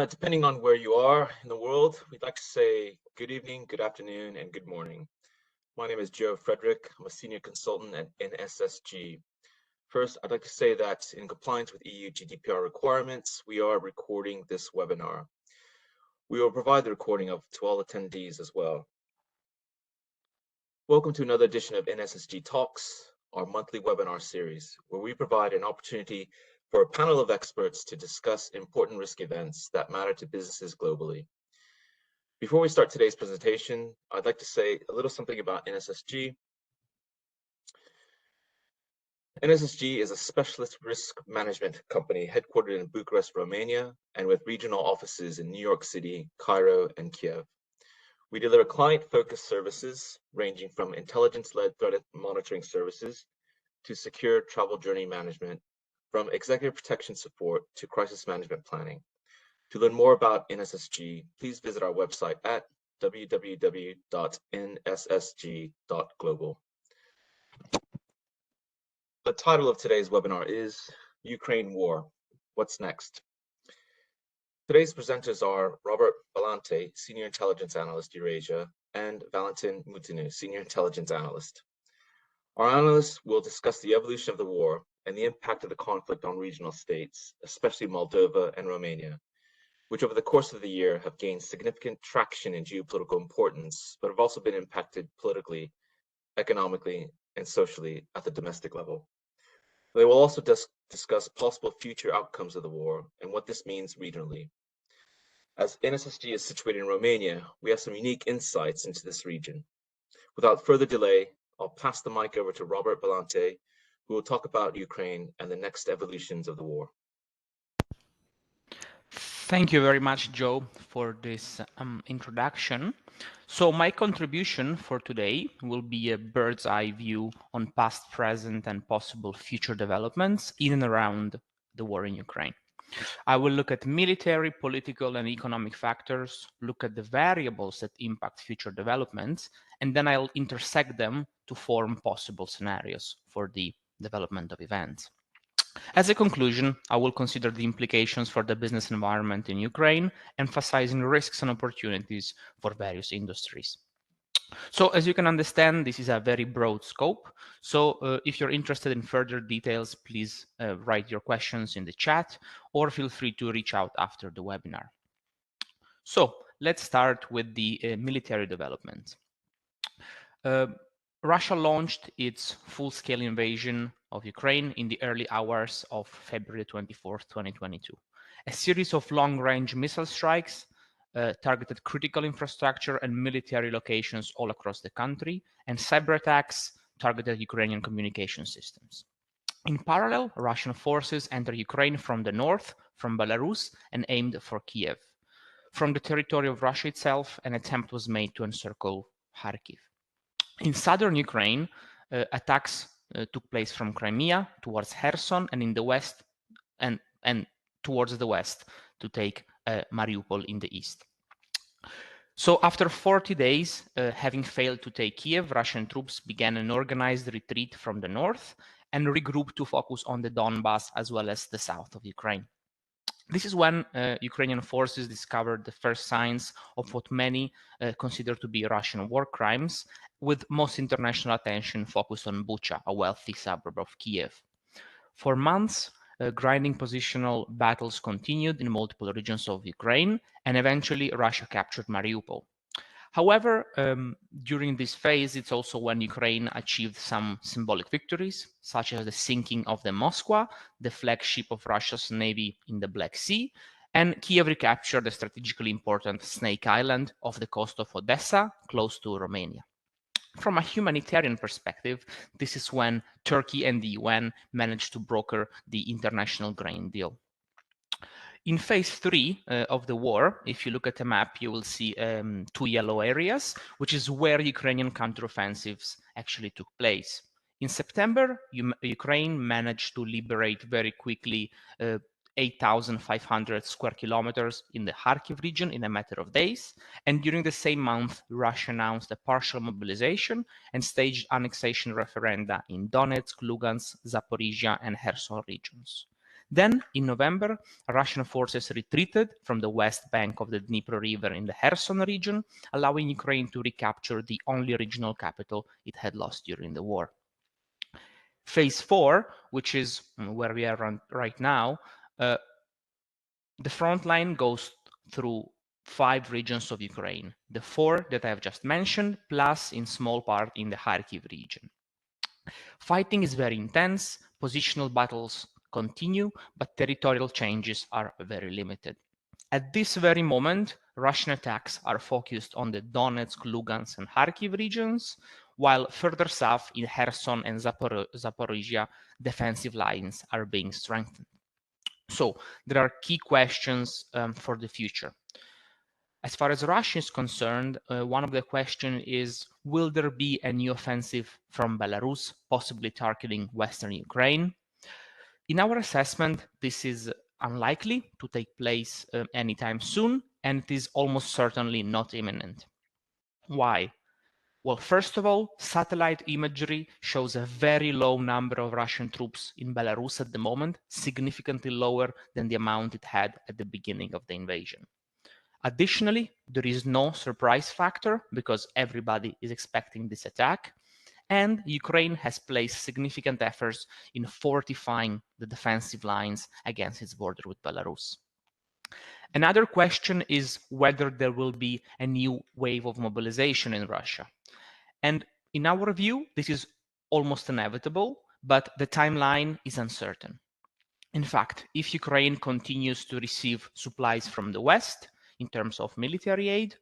Depending on where you are in the world, we'd like to say good evening, good afternoon, and good morning. My name is Joe Frederick. I'm a senior consultant at NSSG. First, I'd like to say that in compliance with EU GDPR requirements, we are recording this webinar. We will provide the recording to all attendees as well. Welcome to another edition of NSSG Talks, our monthly webinar series, where we provide an opportunity for a panel of experts to discuss important risk events that matter to businesses globally. Before we start today's presentation, I'd like to say a little something about NSSG. NSSG is a specialist risk management company headquartered in Bucharest, Romania, and with regional offices in New York City, Cairo, and Kiev. We deliver client-focused services ranging from intelligence-led threat monitoring services to secure travel journey management, from executive protection support to crisis management planning. To learn more about NSSG, please visit our website at www.nssg.global. The title of today's webinar is Ukraine War, What's Next? Today's presenters are Robert Ballante, Senior Intelligence Analyst, Eurasia, and Valentin Munteanu, Senior Intelligence Analyst. Our analysts will discuss the evolution of the war and the impact of the conflict on regional states, especially Moldova and Romania, which over the course of the year have gained significant traction in geopolitical importance, but have also been impacted politically, economically, and socially at the domestic level. They will also discuss possible future outcomes of the war and what this means regionally. As NSSG is situated in Romania, we have some unique insights into this region. Without further delay, I'll pass the mic over to Robert Ballante, who will talk about Ukraine and the next evolutions of the war. Thank you very much, Joe, for this introduction. So my contribution for today will be a bird's eye view on past, present, and possible future developments in and around the war in Ukraine. I will look at military, political, and economic factors, look at the variables that impact future developments, and then I'll intersect them to form possible scenarios for the development of events. As a conclusion, I will consider the implications for the business environment in Ukraine, emphasizing risks and opportunities for various industries. So as you can understand, this is a very broad scope. So if you're interested in further details, please write your questions in the chat or feel free to reach out after the webinar. So let's start with the military development. Russia launched its full-scale invasion of Ukraine in the early hours of February 24th, 2022. A series of long-range missile strikes targeted critical infrastructure and military locations all across the country, and cyber attacks targeted Ukrainian communication systems. In parallel, Russian forces entered Ukraine from the north, from Belarus, and aimed for Kiev. From the territory of Russia itself, an attempt was made to encircle Kharkiv. In southern Ukraine, attacks took place from Crimea towards Kherson and in the west and towards the west to take Mariupol in the east. So after 40 days, having failed to take Kiev, Russian troops began an organized retreat from the north and regrouped to focus on the Donbas as well as the south of Ukraine. This is when Ukrainian forces discovered the first signs of what many consider to be Russian war crimes, with most international attention focused on Bucha, a wealthy suburb of Kiev. For months, grinding positional battles continued in multiple regions of Ukraine, and eventually Russia captured Mariupol. However, during this phase, it's also when Ukraine achieved some symbolic victories, such as the sinking of the Moskva, the flagship of Russia's navy in the Black Sea, and Kiev recaptured the strategically important Snake Island off the coast of Odessa, close to Romania. From a humanitarian perspective, this is when Turkey and the UN managed to broker the international grain deal. In phase 3 of the war, if you look at the map, you will see 2 yellow areas, which is where Ukrainian counteroffensives actually took place. In September, Ukraine managed to liberate very quickly 8,500 square kilometers in the Kharkiv region in a matter of days. And during the same month, Russia announced a partial mobilization and staged annexation referenda in Donetsk, Lugansk, Zaporizhia, and Kherson regions. Then, in November, Russian forces retreated from the west bank of the Dnieper River in the Kherson region, allowing Ukraine to recapture the only regional capital it had lost during the war. Phase 4, which is where we are right now, the front line goes through 5 regions of Ukraine, the 4 that I have just mentioned, plus in small part in the Kharkiv region. Fighting is very intense, positional battles continue, but territorial changes are very limited. At this very moment, Russian attacks are focused on the Donetsk, Lugansk, and Kharkiv regions, while further south in Kherson and Zaporizhia, defensive lines are being strengthened. So there are key questions for the future. As far as Russia is concerned, one of the questions is, will there be a new offensive from Belarus, possibly targeting Western Ukraine? In our assessment, this is unlikely to take place anytime soon, and it is almost certainly not imminent. Why? Well, first of all, satellite imagery shows a very low number of Russian troops in Belarus at the moment, significantly lower than the amount it had at the beginning of the invasion. Additionally, there is no surprise factor because everybody is expecting this attack, and Ukraine has placed significant efforts in fortifying the defensive lines against its border with Belarus. Another question is whether there will be a new wave of mobilization in Russia. And in our view, this is almost inevitable, but the timeline is uncertain. In fact, if Ukraine continues to receive supplies from the West in terms of military aid,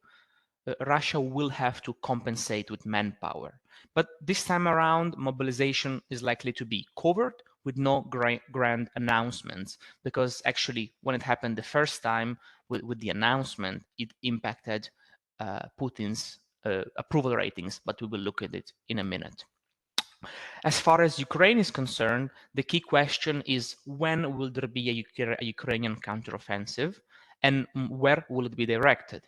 Russia will have to compensate with manpower. But this time around, mobilization is likely to be covered with no grand announcements, because actually when it happened the first time with the announcement, it impacted Putin's approval ratings, but we will look at it in a minute. As far as Ukraine is concerned, the key question is, when will there be a Ukrainian counteroffensive, and where will it be directed?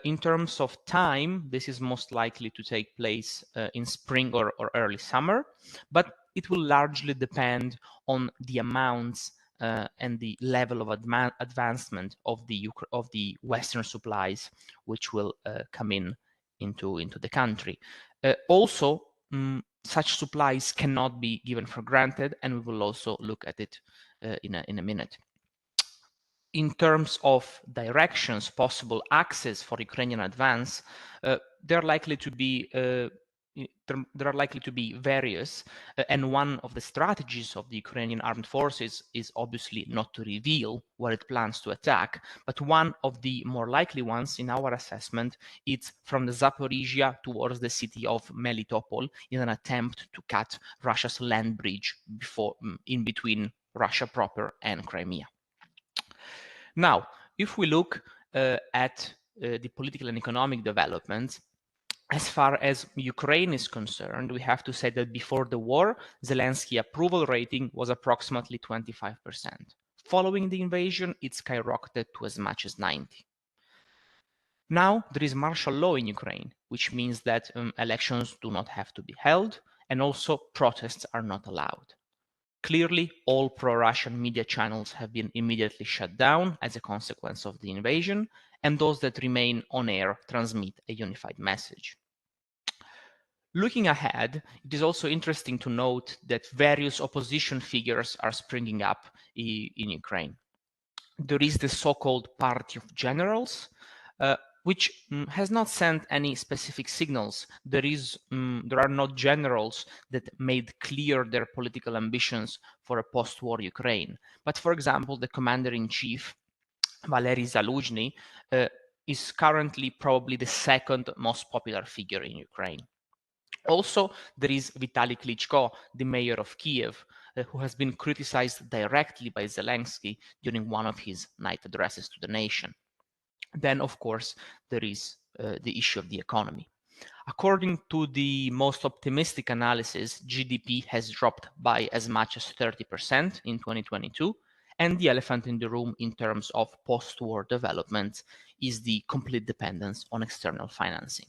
In terms of time, this is most likely to take place in spring or early summer, but it will largely depend on the amounts and the level of advancement of the Western supplies which will come into the country. Also, such supplies cannot be given for granted, and we will also look at it in a minute. In terms of directions, possible access for Ukrainian advance, there are likely to be various, and one of the strategies of the Ukrainian armed forces is obviously not to reveal where it plans to attack, but one of the more likely ones in our assessment is from the Zaporizhia towards the city of Melitopol in an attempt to cut Russia's land bridge in between Russia proper and Crimea. Now, if we look at the political and economic developments, as far as Ukraine is concerned, we have to say that before the war, Zelensky's approval rating was approximately 25%. Following the invasion, it skyrocketed to as much as 90%. Now, there is martial law in Ukraine, which means that elections do not have to be held, and also protests are not allowed. Clearly, all pro-Russian media channels have been immediately shut down as a consequence of the invasion, and those that remain on air transmit a unified message. Looking ahead, it is also interesting to note that various opposition figures are springing up in Ukraine. There is the so-called Party of Generals, which has not sent any specific signals. There are not generals that made clear their political ambitions for a post-war Ukraine. But for example, the commander-in-chief, Valery Zaluzhny, is currently probably the second most popular figure in Ukraine. Also, there is Vitaly Klitschko, the mayor of Kiev, who has been criticized directly by Zelensky during one of his night addresses to the nation. Then, of course, there is the issue of the economy. According to the most optimistic analysis, GDP has dropped by as much as 30% in 2022, and the elephant in the room in terms of post-war development is the complete dependence on external financing.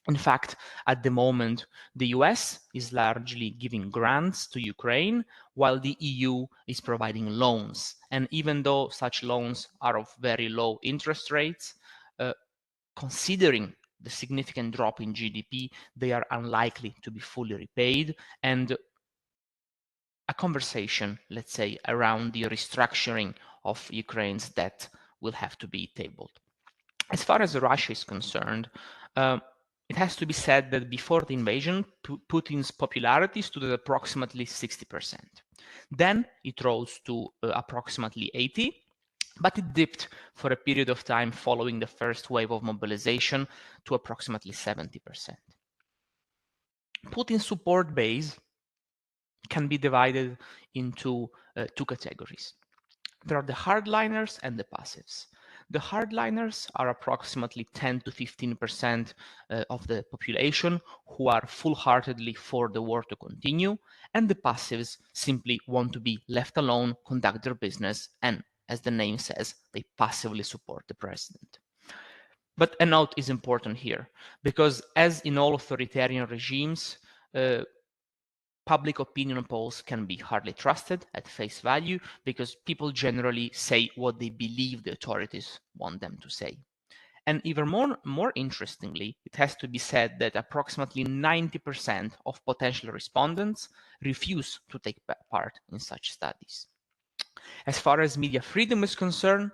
In fact, at the moment, the US is largely giving grants to Ukraine, while the EU is providing loans. And even though such loans are of very low interest rates, considering the significant drop in GDP, they are unlikely to be fully repaid. And a conversation, let's say, around the restructuring of Ukraine's debt will have to be tabled. As far as Russia is concerned, it has to be said that before the invasion, Putin's popularity stood at approximately 60%. Then it rose to approximately 80%, but it dipped for a period of time following the first wave of mobilization to approximately 70%. Putin's support base can be divided into two categories. There are the hardliners and the passives. The hardliners are approximately 10 to 15% of the population who are full-heartedly for the war to continue, and the passives simply want to be left alone, conduct their business, and as the name says, they passively support the president. But a note is important here, because as in all authoritarian regimes, public opinion polls can be hardly trusted at face value because people generally say what they believe the authorities want them to say. And even more interestingly, it has to be said that approximately 90% of potential respondents refuse to take part in such studies. As far as media freedom is concerned,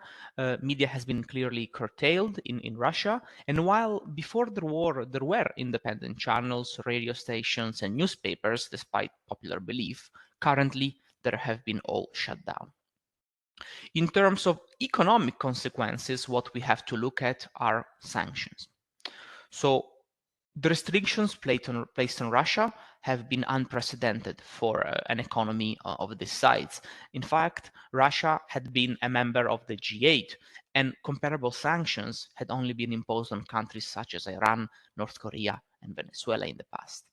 media has been clearly curtailed in Russia. And while before the war there were independent channels, radio stations, and newspapers, despite popular belief, currently there have been all shut down. In terms of economic consequences, what we have to look at are sanctions. So the restrictions placed on Russia have been unprecedented for an economy of this size. In fact, Russia had been a member of the G8, and comparable sanctions had only been imposed on countries such as Iran, North Korea, and Venezuela in the past.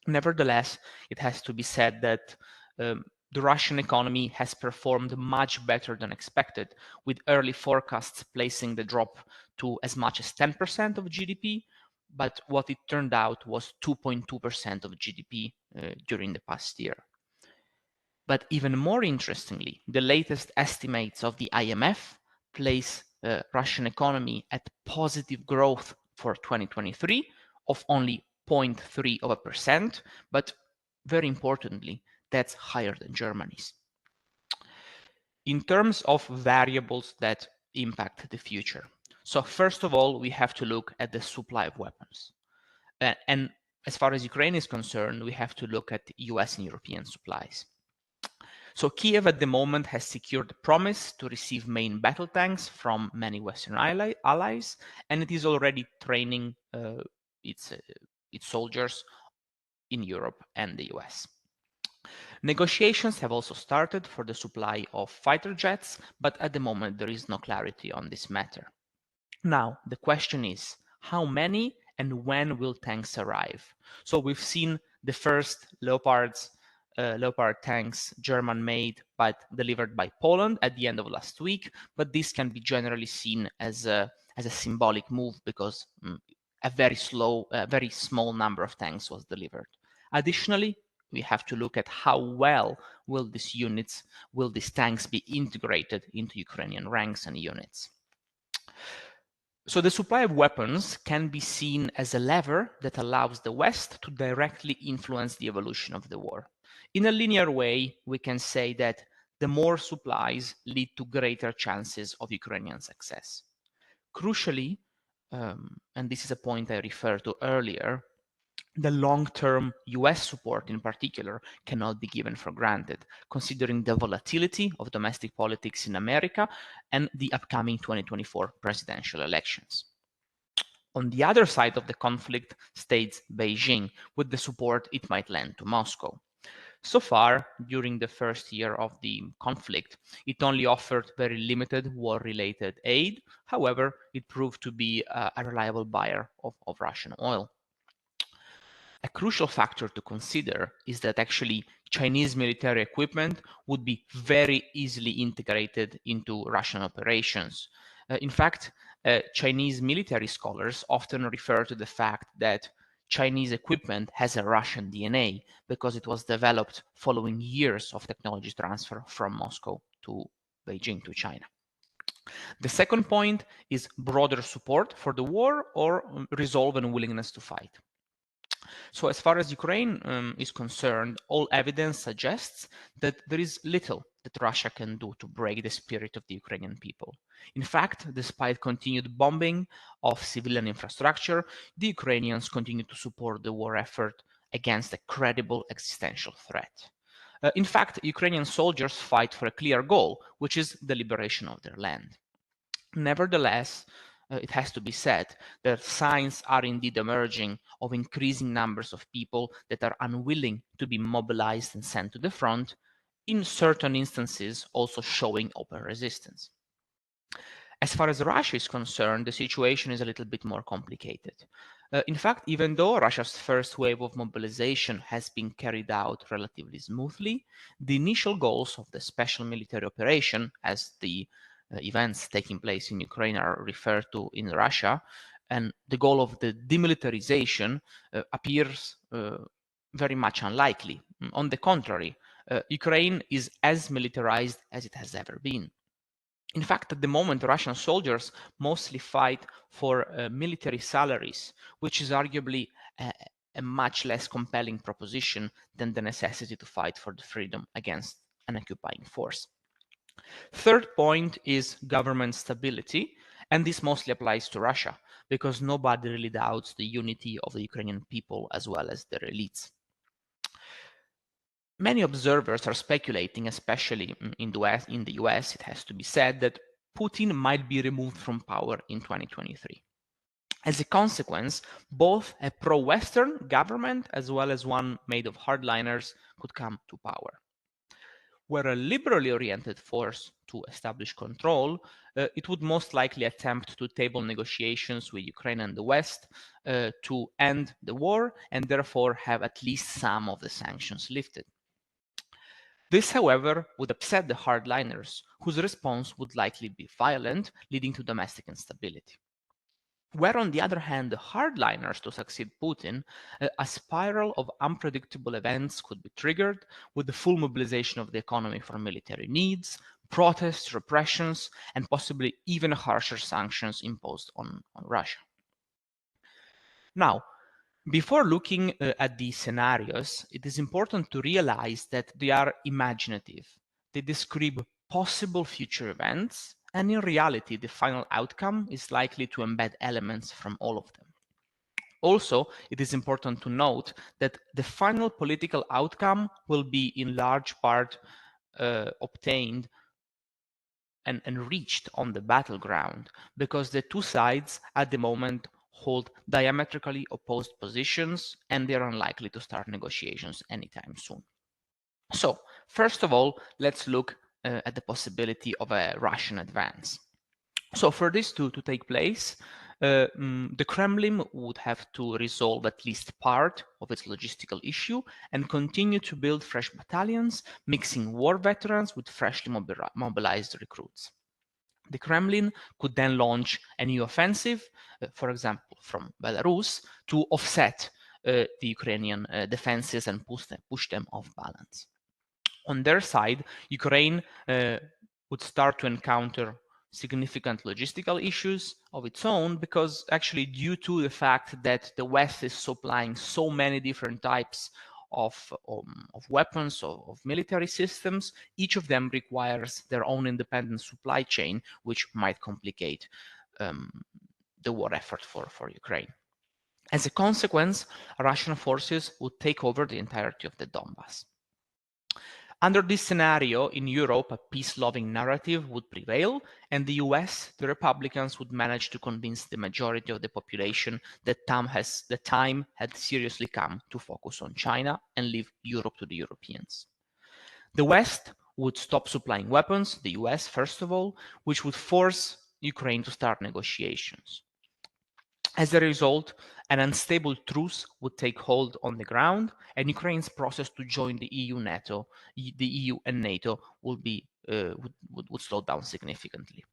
Nevertheless, it has to be said that the Russian economy has performed much better than expected, with early forecasts placing the drop to as much as 10% of GDP, but what it turned out was 2.2% of GDP during the past year. But even more interestingly, the latest estimates of the IMF place Russian economy at positive growth for 2023 of only 0.3%, but very importantly, that's higher than Germany's. In terms of variables that impact the future, so first of all, we have to look at the supply of weapons. And as far as Ukraine is concerned, we have to look at US and European supplies. So Kiev at the moment has secured the promise to receive main battle tanks from many Western allies, and it is already training its soldiers in Europe and the US. Negotiations have also started for the supply of fighter jets, but at the moment there is no clarity on this matter. Now, the question is, how many and when will tanks arrive? So we've seen the first Leopard tanks, German-made, but delivered by Poland at the end of last week, but this can be generally seen as a symbolic move because a very small number of tanks was delivered. Additionally, we have to look at how well will these tanks be integrated into Ukrainian ranks and units. So the supply of weapons can be seen as a lever that allows the West to directly influence the evolution of the war. In a linear way, we can say that the more supplies lead to greater chances of Ukrainian success. Crucially, and this is a point I referred to earlier, the long-term US support in particular cannot be given for granted, considering the volatility of domestic politics in America and the upcoming 2024 presidential elections. On the other side of the conflict stays Beijing, with the support it might lend to Moscow. So far, during the first year of the conflict, it only offered very limited war-related aid. However, it proved to be a reliable buyer of Russian oil. A crucial factor to consider is that actually Chinese military equipment would be very easily integrated into Russian operations. In fact, Chinese military scholars often refer to the fact that Chinese equipment has a Russian DNA because it was developed following years of technology transfer from Moscow to Beijing to China. The second point is broader support for the war or resolve and willingness to fight. So as far as Ukraine is concerned, all evidence suggests that there is little that Russia can do to break the spirit of the Ukrainian people. In fact, despite continued bombing of civilian infrastructure, the Ukrainians continue to support the war effort against a credible existential threat. In fact, Ukrainian soldiers fight for a clear goal, which is the liberation of their land. Nevertheless, it has to be said that signs are indeed emerging of increasing numbers of people that are unwilling to be mobilized and sent to the front, in certain instances also showing open resistance. As far as Russia is concerned, the situation is a little bit more complicated. In fact, even though Russia's first wave of mobilization has been carried out relatively smoothly, the initial goals of the special military operation, as the events taking place in Ukraine are referred to in Russia, and the goal of the demilitarization appears very much unlikely. On the contrary, Ukraine is as militarized as it has ever been. In fact, at the moment, Russian soldiers mostly fight for military salaries, which is arguably a much less compelling proposition than the necessity to fight for the freedom against an occupying force. Third point is government stability, and this mostly applies to Russia because nobody really doubts the unity of the Ukrainian people as well as their elites. Many observers are speculating, especially in the US, it has to be said, that Putin might be removed from power in 2023. As a consequence, both a pro-Western government as well as one made of hardliners could come to power. Were a liberally oriented force to establish control, it would most likely attempt to table negotiations with Ukraine and the West to end the war and therefore have at least some of the sanctions lifted. This, however, would upset the hardliners, whose response would likely be violent, leading to domestic instability. Where, on the other hand, the hardliners to succeed Putin, a spiral of unpredictable events could be triggered with the full mobilization of the economy for military needs, protests, repressions, and possibly even harsher sanctions imposed on Russia. Now, before looking at these scenarios, it is important to realize that they are imaginative. They describe possible future events, and in reality, the final outcome is likely to embed elements from all of them. Also, it is important to note that the final political outcome will be in large part obtained and reached on the battleground because the two sides at the moment hold diametrically opposed positions and they're unlikely to start negotiations anytime soon. So, first of all, let's look at the possibility of a Russian advance. So for this to take place, the Kremlin would have to resolve at least part of its logistical issue and continue to build fresh battalions, mixing war veterans with freshly mobilized recruits. The Kremlin could then launch a new offensive, for example, from Belarus, to offset the Ukrainian defenses and push them off balance. On their side, Ukraine would start to encounter significant logistical issues of its own because actually due to the fact that the West is supplying so many different types of weapons, of military systems, each of them requires their own independent supply chain, which might complicate the war effort for Ukraine. As a consequence, Russian forces would take over the entirety of the Donbass. Under this scenario, in Europe, a peace-loving narrative would prevail, and the US, the Republicans, would manage to convince the majority of the population that the time had seriously come to focus on China and leave Europe to the Europeans. The West would stop supplying weapons, the US first of all, which would force Ukraine to start negotiations. As a result, an unstable truce would take hold on the ground, and Ukraine's process to join the EU and NATO would slow down significantly.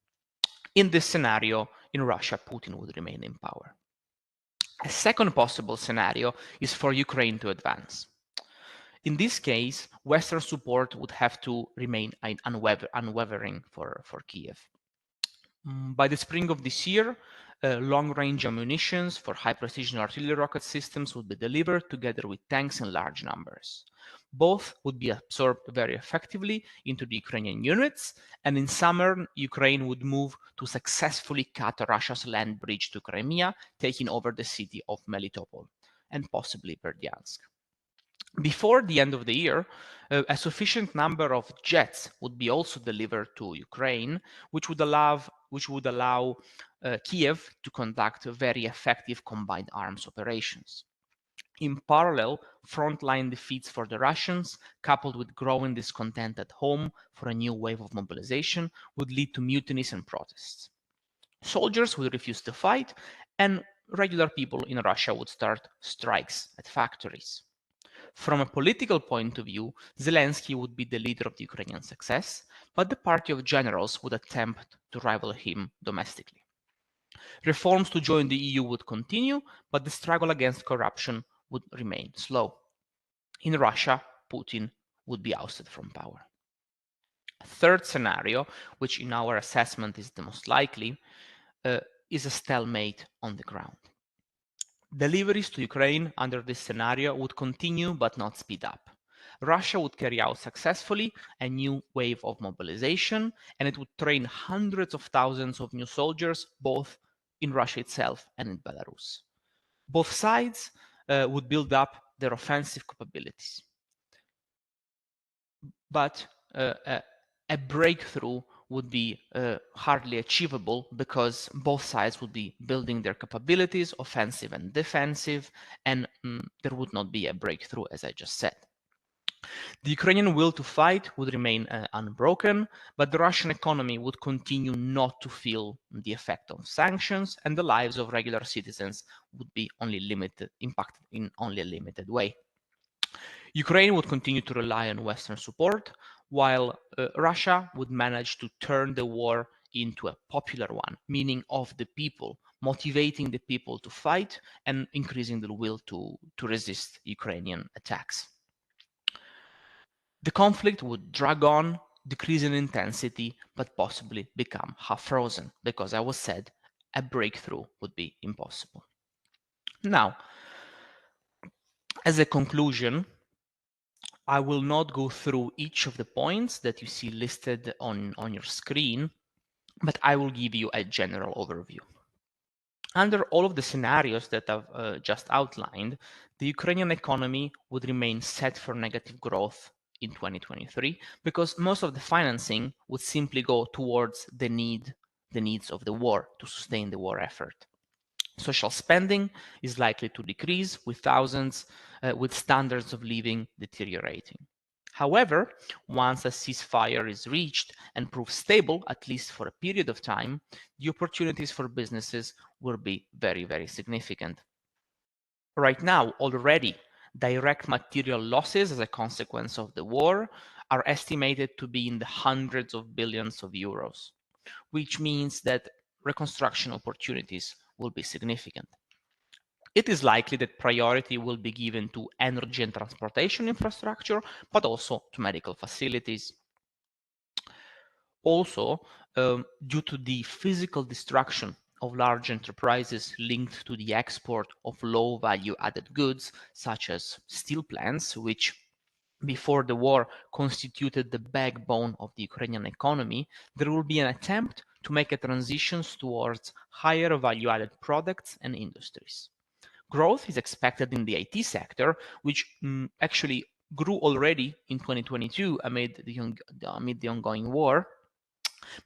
In this scenario, in Russia, Putin would remain in power. A second possible scenario is for Ukraine to advance. In this case, Western support would have to remain unwavering for Kiev. By the spring of this year, long-range ammunitions for high-precision artillery rocket systems would be delivered together with tanks in large numbers. Both would be absorbed very effectively into the Ukrainian units, and in summer, Ukraine would move to successfully cut Russia's land bridge to Crimea, taking over the city of Melitopol and possibly Berdyansk. Before the end of the year, a sufficient number of jets would be also delivered to Ukraine, which would allow Kiev to conduct very effective combined arms operations. In parallel, frontline defeats for the Russians, coupled with growing discontent at home for a new wave of mobilization, would lead to mutinies and protests. Soldiers would refuse to fight, and regular people in Russia would start strikes at factories. From a political point of view, Zelensky would be the leader of the Ukrainian success, but the party of generals would attempt to rival him domestically. Reforms to join the EU would continue, but the struggle against corruption would remain slow. In Russia, Putin would be ousted from power. A third scenario, which in our assessment is the most likely, is a stalemate on the ground. Deliveries to Ukraine under this scenario would continue but not speed up. Russia would carry out successfully a new wave of mobilization, and it would train hundreds of thousands of new soldiers, both in Russia itself and in Belarus. Both sides would build up their offensive capabilities. But a breakthrough would be hardly achievable because both sides would be building their capabilities, offensive and defensive, and there would not be a breakthrough, as I just said. The Ukrainian will to fight would remain unbroken, but the Russian economy would continue not to feel the effect of sanctions, and the lives of regular citizens would be impacted in only a limited way. Ukraine would continue to rely on Western support, while Russia would manage to turn the war into a popular one, meaning of the people, motivating the people to fight and increasing the will to resist Ukrainian attacks. The conflict would drag on, decrease in intensity, but possibly become half frozen, because as I was said, a breakthrough would be impossible. Now, as a conclusion, I will not go through each of the points that you see listed on your screen, but I will give you a general overview. Under all of the scenarios that I've just outlined, the Ukrainian economy would remain set for negative growth in 2023 because most of the financing would simply go towards the needs of the war to sustain the war effort. Social spending is likely to decrease with with standards of living deteriorating. However, once a ceasefire is reached and proves stable, at least for a period of time, the opportunities for businesses will be very, very significant. Right now, already, direct material losses as a consequence of the war are estimated to be in the hundreds of billions of euros, which means that reconstruction opportunities will be significant. It is likely that priority will be given to energy and transportation infrastructure, but also to medical facilities. Also, due to the physical destruction of large enterprises linked to the export of low value added goods, such as steel plants, which before the war constituted the backbone of the Ukrainian economy, there will be an attempt to make a transition towards higher value-added products and industries. Growth is expected in the IT sector, which actually grew already in 2022 amid the ongoing war,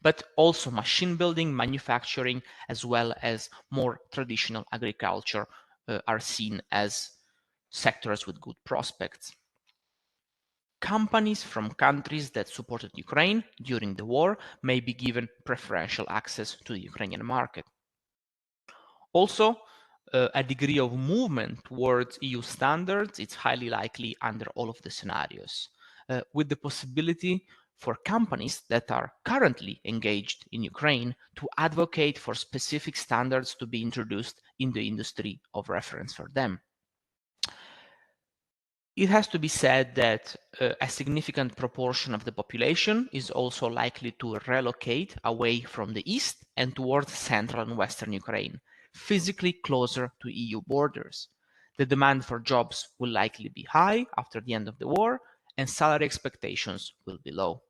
but also machine building, manufacturing, as well as more traditional agriculture are seen as sectors with good prospects. Companies from countries that supported Ukraine during the war may be given preferential access to the Ukrainian market. Also, a degree of movement towards EU standards is highly likely under all of the scenarios, with the possibility for companies that are currently engaged in Ukraine to advocate for specific standards to be introduced in the industry of reference for them. It has to be said that a significant proportion of the population is also likely to relocate away from the east and towards central and western Ukraine, physically closer to EU borders. The demand for jobs will likely be high after the end of the war, and salary expectations will be low.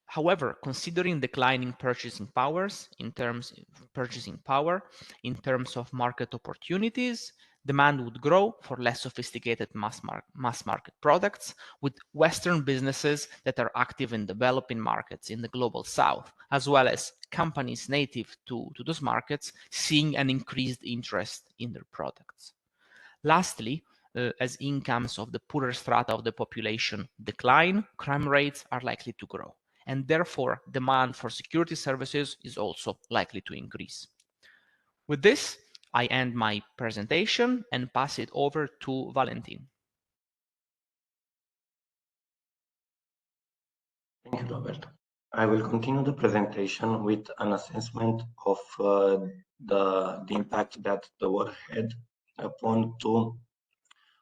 However, considering declining purchasing power in terms of market opportunities, demand would grow for less sophisticated mass market products, with Western businesses that are active in developing markets in the global south, as well as companies native to those markets, seeing an increased interest in their products. Lastly, as incomes of the poorer strata of the population decline, crime rates are likely to grow, and therefore demand for security services is also likely to increase. With this, I end my presentation and pass it over to Valentin. Thank you, Robert. I will continue the presentation with an assessment of the impact that the war had upon two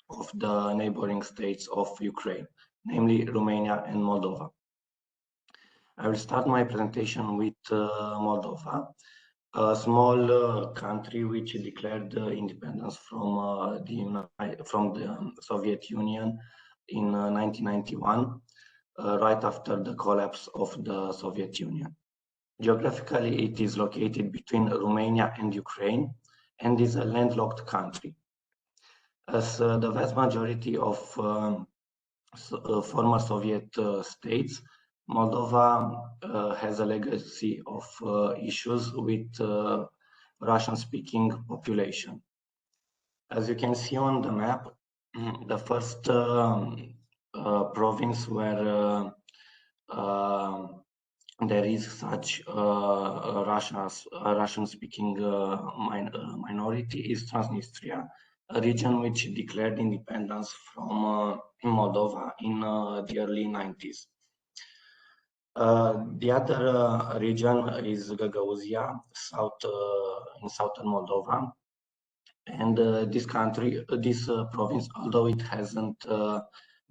of the neighboring states of Ukraine, namely Romania and Moldova. I will start my presentation with Moldova, a small country which declared independence from the Soviet Union in 1991, right after the collapse of the Soviet Union. Geographically, it is located between Romania and Ukraine and is a landlocked country. As the vast majority of former Soviet states, Moldova has a legacy of issues with Russian-speaking population. As you can see on the map, the first province where there is such a Russian-speaking minority is Transnistria, a region which declared independence from Moldova in the early 90s. The other region is Gagauzia, in southern Moldova. And this province, although it hasn't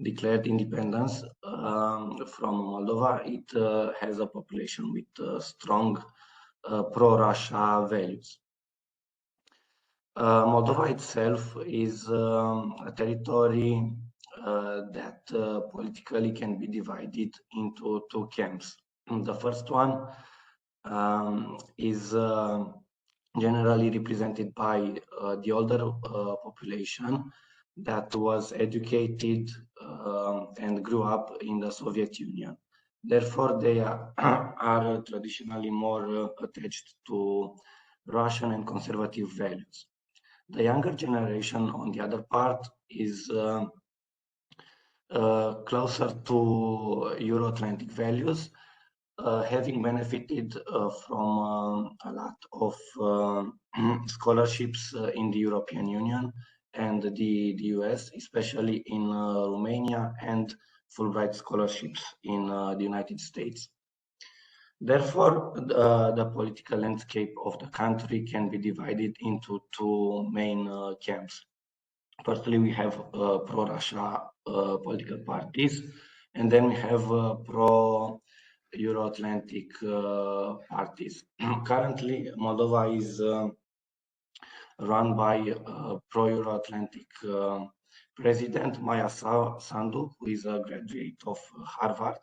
declared independence from Moldova, it has a population with strong pro-Russia values. Moldova itself is a territory that politically can be divided into two camps. The first one is generally represented by the older population that was educated and grew up in the Soviet Union. Therefore, they are traditionally more attached to Russian and conservative values. The younger generation, on the other part, is closer to Euro-Atlantic values, having benefited from a lot of scholarships in the European Union and the US, especially in Romania, and Fulbright scholarships in the United States. Therefore, the political landscape of the country can be divided into two main camps. Firstly, we have pro-Russia political parties, and then we have pro-Euro-Atlantic parties. Currently, Moldova is run by pro-Euro-Atlantic president Maia Sandu, who is a graduate of Harvard.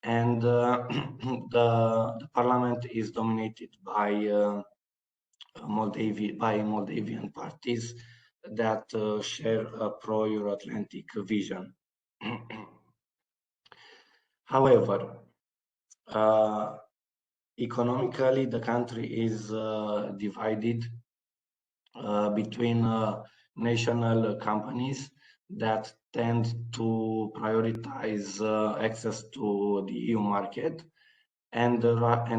And the parliament is dominated by Moldavian parties that share a pro-Euro-Atlantic vision. However, economically, the country is divided between national companies that tend to prioritize access to the EU market, and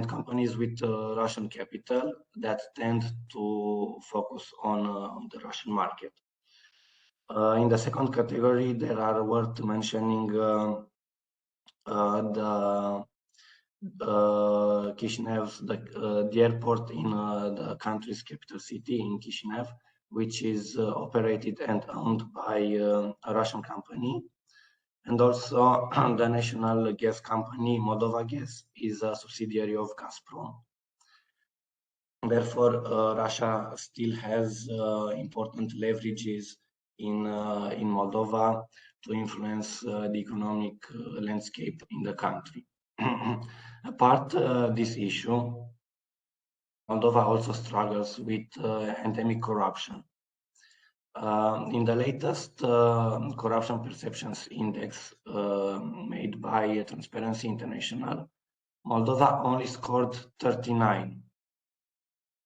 companies with Russian capital that tend to focus on the Russian market. In the second category, there are worth mentioning the Chisinau, the airport in the country's capital city in Chisinau, which is operated and owned by a Russian company. And also the national gas company, Moldova Gas, is a subsidiary of Gazprom. Therefore, Russia still has important leverages in Moldova to influence the economic landscape in the country. Apart this issue, Moldova also struggles with endemic corruption. In the latest corruption perceptions index made by Transparency International, Moldova only scored 39,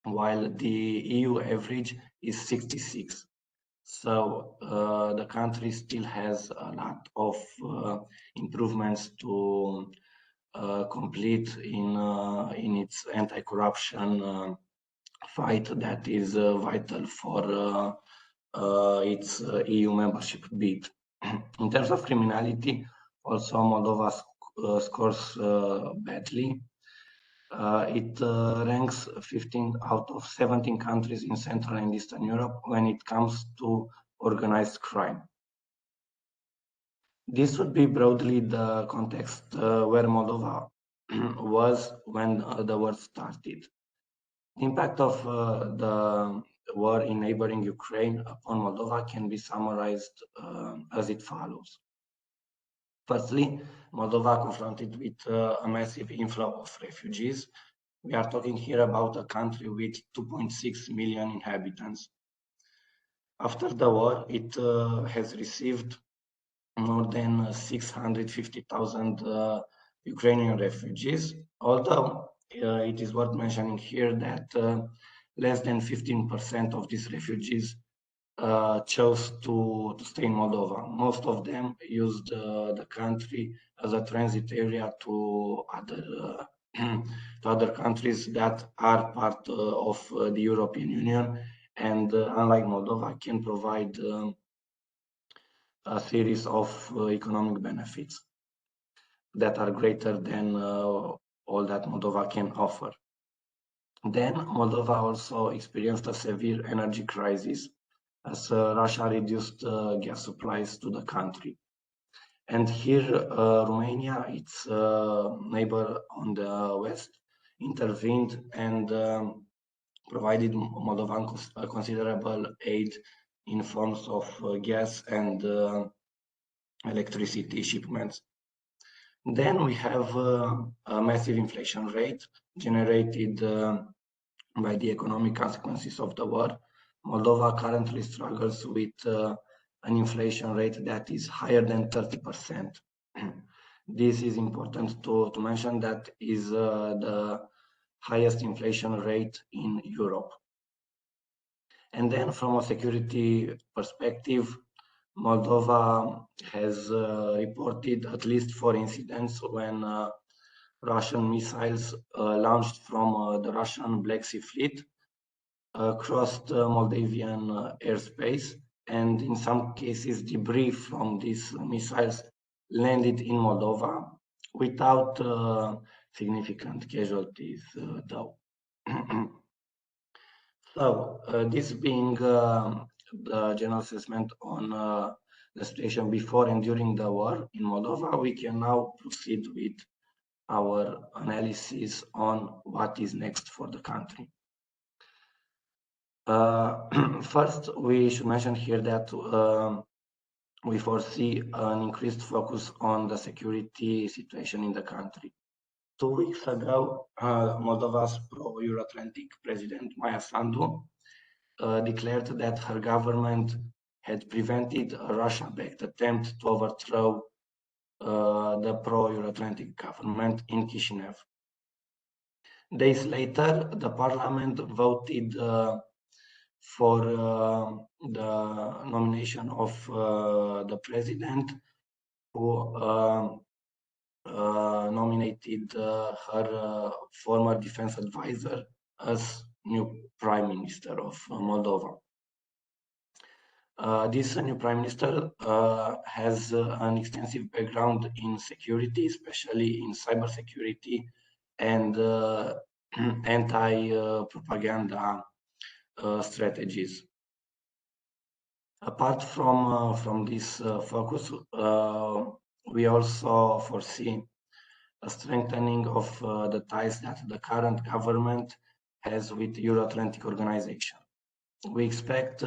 while the EU average is 66. So the country still has a lot of improvements to complete in its anti-corruption fight that is vital for its EU membership bid. In terms of criminality, also Moldova scores badly. It ranks 15 out of 17 countries in Central and Eastern Europe when it comes to organized crime. This would be broadly the context where Moldova was when the war started. The impact of the war in neighboring Ukraine upon Moldova can be summarized as it follows. Firstly, Moldova confronted with a massive inflow of refugees. We are talking here about a country with 2.6 million inhabitants. After the war, it has received more than 650,000 Ukrainian refugees, although it is worth mentioning here that less than 15% of these refugees chose to stay in Moldova. Most of them used the country as a transit area to other countries that are part of the European Union, and unlike Moldova, can provide a series of economic benefits that are greater than all that Moldova can offer. Then Moldova also experienced a severe energy crisis as Russia reduced gas supplies to the country. And here Romania, its neighbor on the west, intervened and provided Moldovan considerable aid in forms of gas and electricity shipments. Then we have a massive inflation rate generated by the economic consequences of the war. Moldova currently struggles with an inflation rate that is higher than 30%. This is important to mention, that is the highest inflation rate in Europe. And then from a security perspective, Moldova has reported at least 4 incidents when Russian missiles launched from the Russian Black Sea Fleet crossed Moldavian airspace, and in some cases debris from these missiles landed in Moldova without significant casualties though. So this being the general assessment on the situation before and during the war in Moldova, we can now proceed with our analysis on what is next for the country. First, we should mention here that we foresee an increased focus on the security situation in the country. 2 weeks ago, Moldova's pro-Euro-Atlantic president, Maia Sandu, declared that her government had prevented a Russia-backed attempt to overthrow the pro-Euro-Atlantic government in Chisinau. Days later, the parliament voted for the nomination of the president, who nominated her former defense advisor as new prime minister of Moldova. This new prime minister has an extensive background in security, especially in cybersecurity and anti-propaganda strategies. Apart from this focus, we also foresee a strengthening of the ties that the current government has with Euro-Atlantic organization. We expect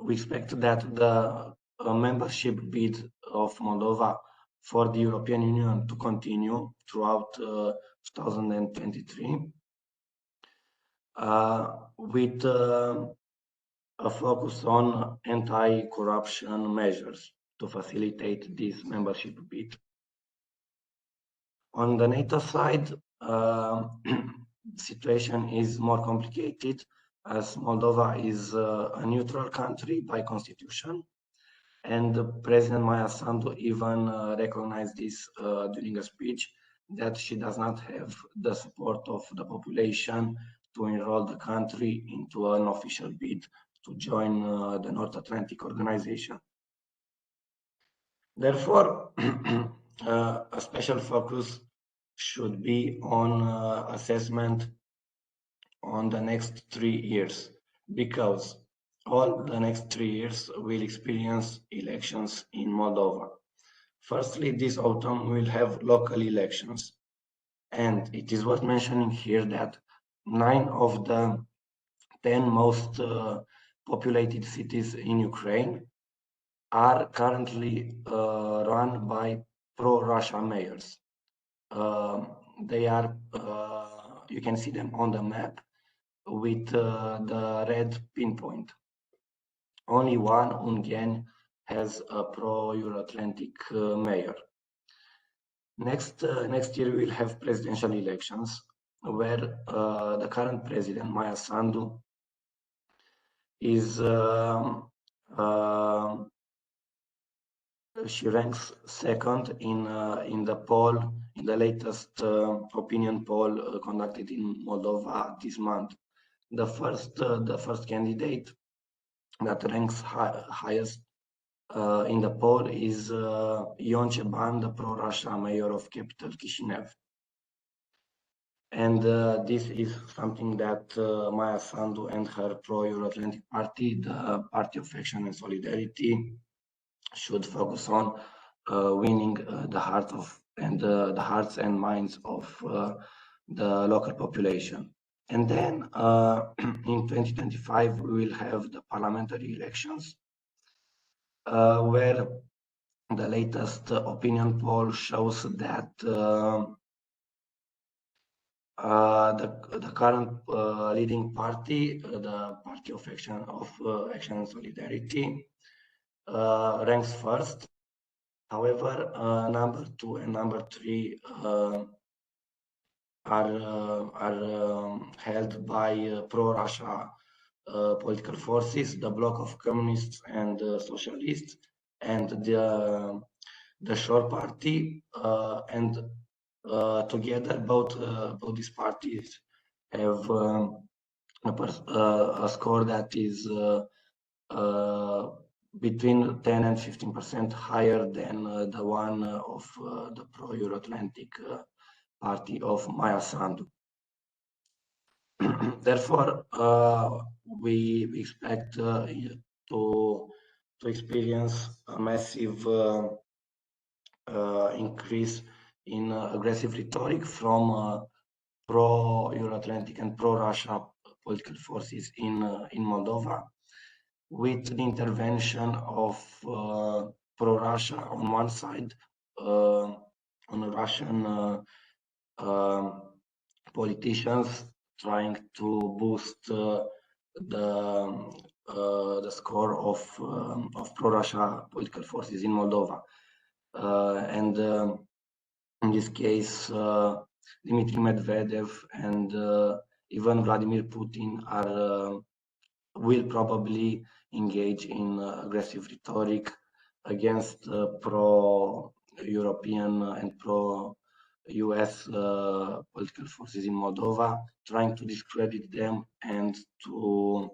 we expect that the membership bid of Moldova for the European Union to continue throughout 2023 with a focus on anti-corruption measures to facilitate this membership bid. On the NATO side, situation is more complicated as Moldova is a neutral country by constitution, and President Maia Sandu even recognized this during a speech that she does not have the support of the population to enroll the country into an official bid to join the North Atlantic Organization. Therefore, a special focus should be on assessment on the next 3 years, because all the next 3 years will experience elections in Moldova. Firstly, this autumn we'll have local elections. And it is worth mentioning here that 9 of the 10 most populated cities in Ukraine are currently run by pro-Russia mayors. They are, you can see them on the map with the red pinpoint. Only one, Ungheni, has a pro-Euro-Atlantic mayor. Next year we'll have presidential elections where the current president, Maia Sandu, is she ranks second in the poll, in the latest opinion poll conducted in Moldova this month. The first candidate that ranks highest in the poll is Ion Ceban, the pro-Russia mayor of capital Chișinău. And this is something that Maia Sandu and her pro-Euro-Atlantic party, the Party of Action and Solidarity, should focus on winning the hearts and minds of the local population. And then in 2025 we will have the parliamentary elections, where the latest opinion poll shows that the current leading party, the Party of Action and Solidarity, ranks first. However, number 2 and number 3 are held by pro-Russia political forces, the bloc of communists and socialists, and the Shore Party, and together both these parties have a score that is between 10 and 15% higher than the one of the pro-Euro-Atlantic party of Maia Sandu. Therefore, we expect to experience a massive increase in aggressive rhetoric from pro-Euro-Atlantic and pro-Russia political forces in Moldova, with the intervention of pro-Russia on one side, on Russian politicians trying to boost the score of pro-Russia political forces in Moldova, and in this case, Dmitry Medvedev and even Vladimir Putin will probably engage in aggressive rhetoric against pro-European and US political forces in Moldova, trying to discredit them and to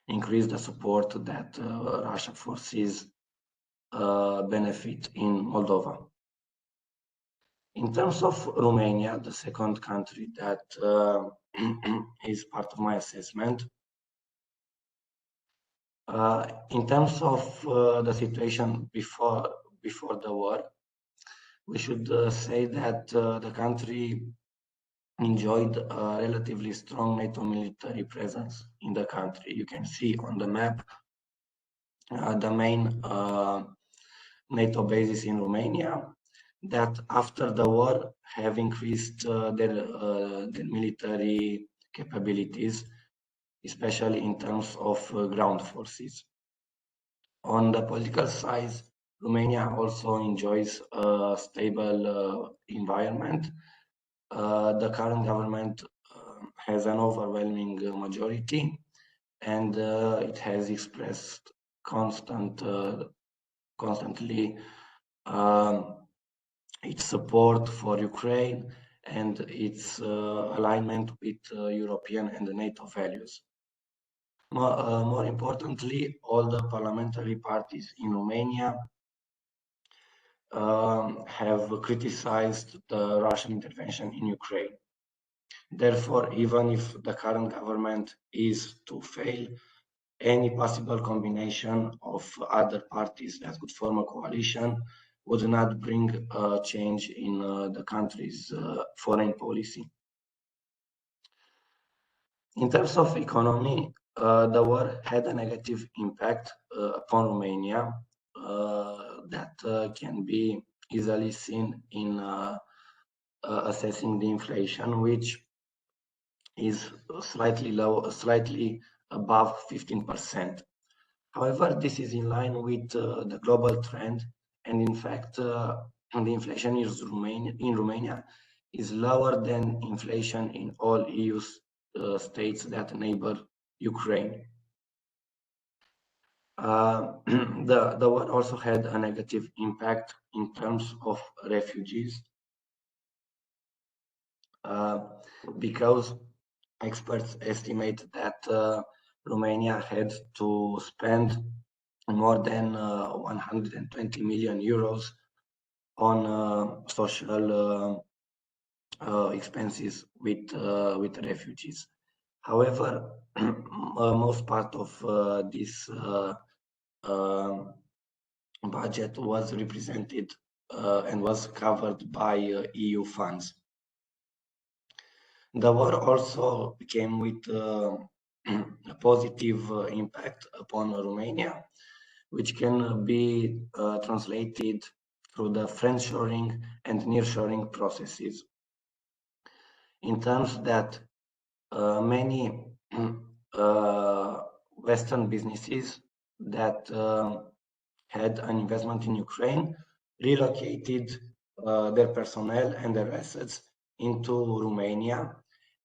increase the support that Russian forces benefit in Moldova. In terms of Romania, the second country that is part of my assessment, in terms of the situation before the war, we should say that the country enjoyed a relatively strong NATO military presence in the country. You can see on the map the main NATO bases in Romania that after the war have increased their military capabilities, especially in terms of ground forces. On the political side, Romania also enjoys a stable environment. The current government has an overwhelming majority, and it has expressed constantly its support for Ukraine and its alignment with European and NATO values. More importantly, all the parliamentary parties in Romania have criticized the Russian intervention in Ukraine. Therefore, even if the current government is to fail, any possible combination of other parties that could form a coalition would not bring a change in the country's foreign policy. In terms of economy, the war had a negative impact upon Romania that can be easily seen in assessing the inflation, which is slightly above 15%. However, this is in line with the global trend, and in fact, the inflation in Romania is lower than inflation in all EU states that neighbor Ukraine. The war also had a negative impact in terms of refugees because experts estimate that Romania had to spend more than 120 million euros on social expenses with refugees. However, most part of this budget was represented and was covered by EU funds. The war also came with a positive impact upon Romania, which can be translated through the friendshoring and nearshoring processes. In terms that many Western businesses that had an investment in Ukraine relocated their personnel and their assets into Romania,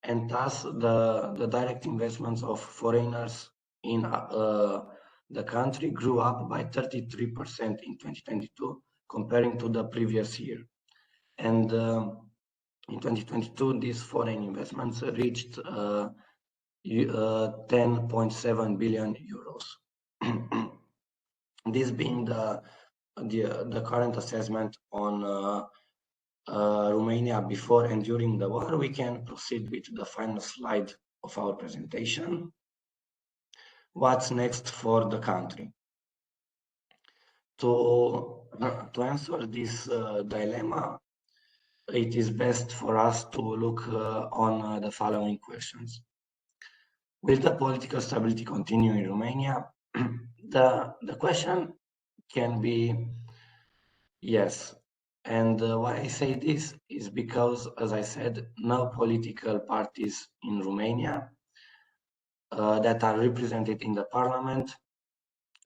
and thus the direct investments of foreigners in the country grew up by 33% in 2022 comparing to the previous year. And in 2022, these foreign investments reached 10.7 billion euros. This being the current assessment on Romania before and during the war, we can proceed with the final slide of our presentation. What's next for the country? To answer this dilemma, it is best for us to look on the following questions. Will the political stability continue in Romania? The question can be yes. And why I say this is because, as I said, no political parties in Romania that are represented in the parliament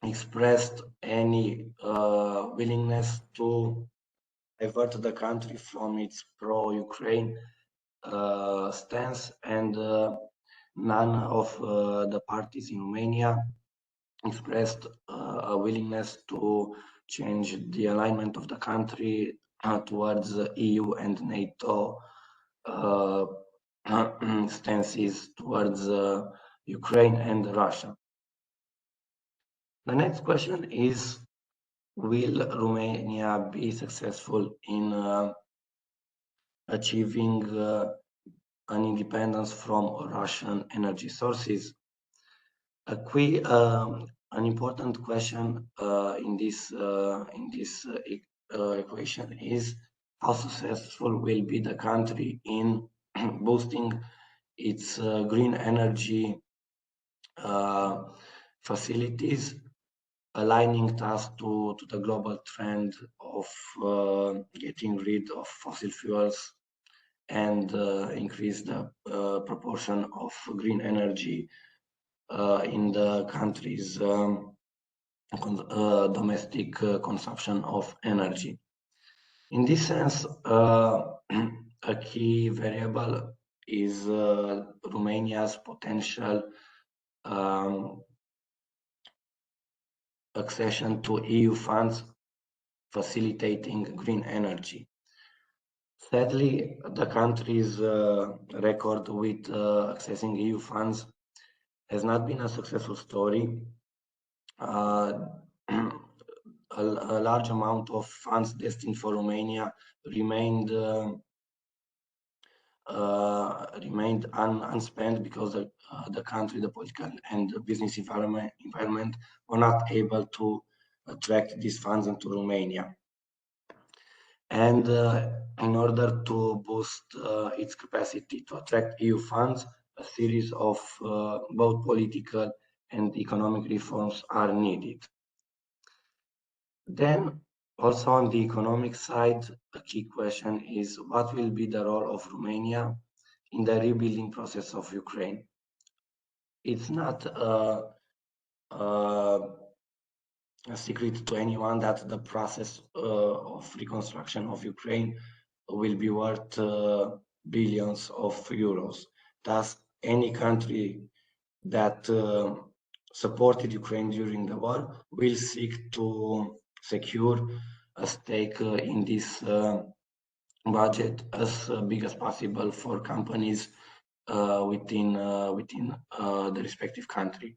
expressed any willingness to divert the country from its pro-Ukraine stance, and none of the parties in Romania expressed a willingness to change the alignment of the country towards the EU and NATO stances towards Ukraine and Russia. The next question is, will Romania be successful in achieving an independence from Russian energy sources? An important question in this equation is how successful will be the country in boosting its green energy facilities, aligning tasks to the global trend of getting rid of fossil fuels and increase the proportion of green energy in the country's domestic consumption of energy. In this sense, a key variable is Romania's potential accession to EU funds facilitating green energy. Sadly, the country's record with accessing EU funds has not been a successful story. A large amount of funds destined for Romania remained unspent because the country, the political and the business environment were not able to attract these funds into Romania. And in order to boost its capacity to attract EU funds, a series of both political and economic reforms are needed. Then, also on the economic side, a key question is what will be the role of Romania in the rebuilding process of Ukraine? It's not a secret to anyone that the process of reconstruction of Ukraine will be worth billions of euros. Thus, any country that supported Ukraine during the war will seek to secure a stake in this budget as big as possible for companies within the respective country.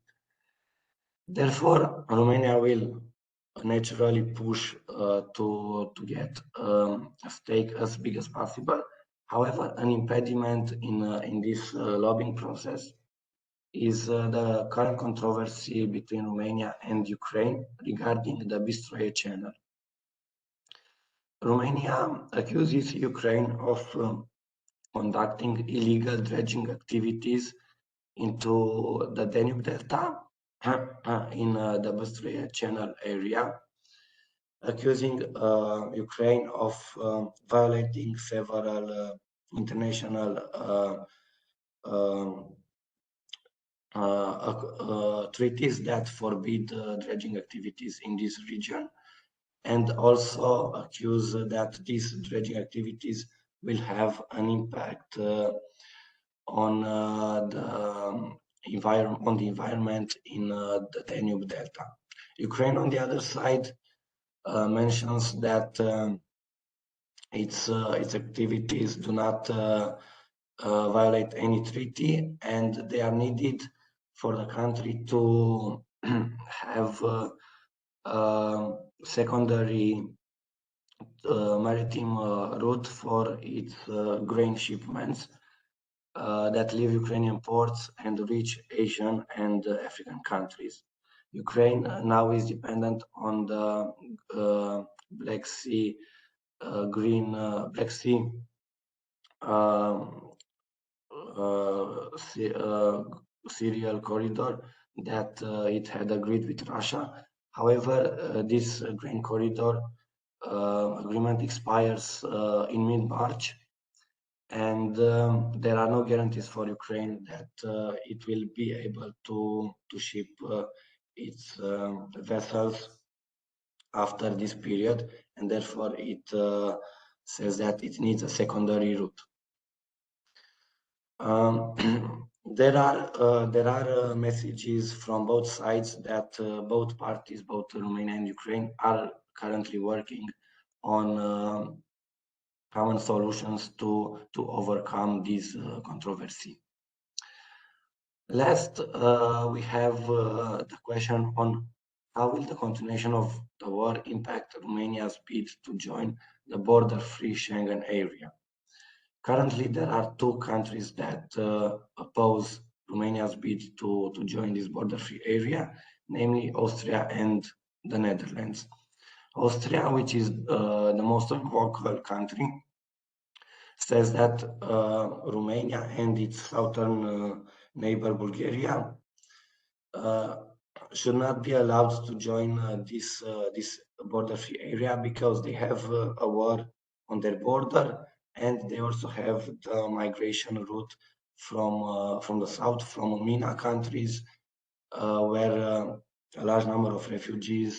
Therefore, Romania will naturally push to get a stake as big as possible. However, an impediment in this lobbying process is the current controversy between Romania and Ukraine regarding the Bistria Channel. Romania accuses Ukraine of conducting illegal dredging activities into the Danube Delta in the Bistria Channel area, accusing Ukraine of violating several international treaties that forbid dredging activities in this region, and also accuse that these dredging activities will have an impact on the environment in the Danube Delta. Ukraine, on the other side, mentions that its activities do not violate any treaty, and they are needed for the country to have secondary maritime route for its grain shipments that leave Ukrainian ports and reach Asian and African countries. Ukraine now is dependent on the Black Sea cereal corridor that it had agreed with Russia. However, this grain corridor agreement expires in mid-March, and there are no guarantees for Ukraine that it will be able to ship its vessels after this period, and therefore it says that it needs a secondary route. There are messages from both sides that both parties, both Romania and Ukraine, are currently working on common solutions to overcome this controversy. Last, we have the question on how will the continuation of the war impact Romania's bid to join the border-free Schengen area. Currently, there are two countries that oppose Romania's bid to join this border-free area, namely Austria and the Netherlands. Austria, which is the most vocal country, says that Romania and its southern neighbor Bulgaria should not be allowed to join this border-free area because they have a war on their border, and they also have the migration route from the south, from MENA countries, where a large number of refugees